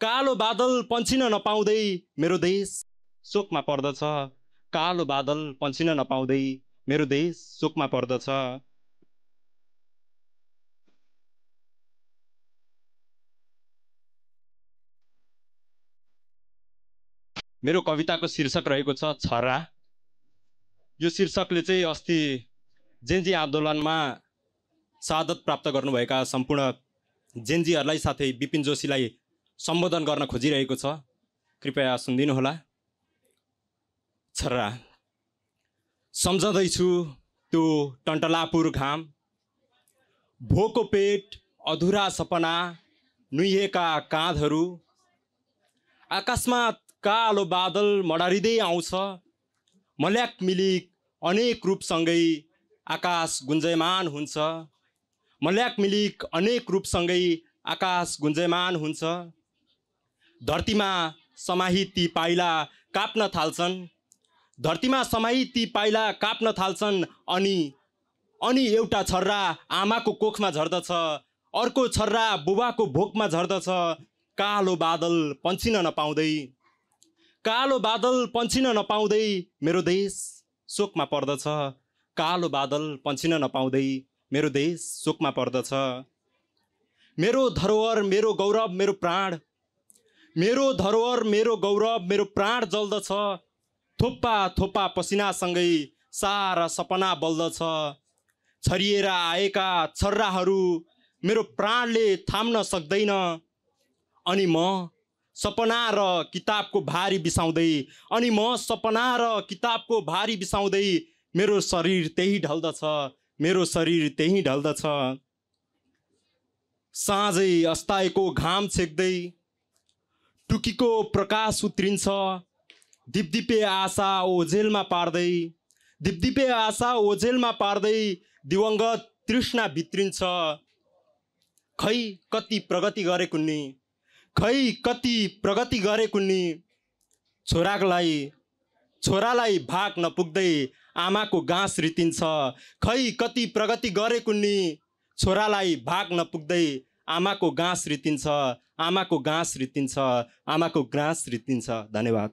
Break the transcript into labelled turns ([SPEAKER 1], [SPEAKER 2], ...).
[SPEAKER 1] कालो बादल पन्चिन नपाउँदै मेरो देश शोकमा पर्दछ। कालो बादल पन्चिन नपाउँदै मेरो देश शोकमा पर्दछ। मेरो कविताको शीर्षक रहेको छ छर्रा। यो शीर्षकले चाहिँ अस्ति जेनजी आन्दोलनमा शहादत प्राप्त गर्नुभएका सम्पूर्ण जेनजीहरूलाई साथै विपिन जोशीलाई सम्बोधन गर्न खोजिरहेको छ। कृपया सुनिदिनुहोला। छर्रा। सम्झँदैछु त्यो टन्टलापुर घाम, भोको पेट, अधुरा सपना, नुइएका काँधहरू। आकाशमा कालो बादल मडारिँदै आउँछ, मल्याक मिलिक अनेक रूपसँगै आकाश गुन्जयमान हुन्छ। मल्याक मिलिक अनेक रूपसँगै आकाश गुन्जयमान हुन्छ। धरतीमा समाहित ती पाइला काप्न थाल्छन्, धरतीमा समाहित ती पाइला काप्न थाल्छन्। अनि एउटा छर्रा आमाको कोखमा झर्दछ, अर्को छर्रा बुबाको भोकमा झर्दछ। कालो बादल पन्चिन नपाउँदै, कालो बादल पन्चिन नपाउँदै मेरो देश शोकमा पर्दछ। कालो बादल पन्चिन नपाउँदै मेरो देश शोकमा पर्दछ। मेरो धरोहर, मेरो गौरव, मेरो प्राण, मेरो धरोहर, मेरो गौरव, मेरो प्राण जल्दछ। थोप्पा थोप्पा पसिनासँगै सारा सपना बल्दछ। छरिएर आएका छर्राहरू मेरो प्राणले थाम्न सक्दैन। अनि म सपना र किताबको भारी बिसाउँदै, अनि म सपना र किताबको भारी बिसाउँदै मेरो शरीर त्यही ढल्दछ, मेरो शरीर त्यही ढल्दछ। साँझै अस्ताएको घाम छेक्दै टुकीको प्रकाश उत्रिन्छ, दिपदिपे आशा ओझेलमा पार्दै, दिपदिपे आशा ओझेलमा पार्दै दिवंगत तृष्णा भित्रिन्छ। खै कति प्रगति गरे कुन्नी, खै कति प्रगति गरे कुन्नी। छोरालाई भाग नपुग्दै आमाको गाँस रितिन्छ। खै कति प्रगति गरे कुन्नी, छोरालाई भाग नपुग्दै आमाको गाँस रितिन्छ, आमाको गाँस रितिन्छ, आमाको गाँस रितिन्छ। धन्यवाद।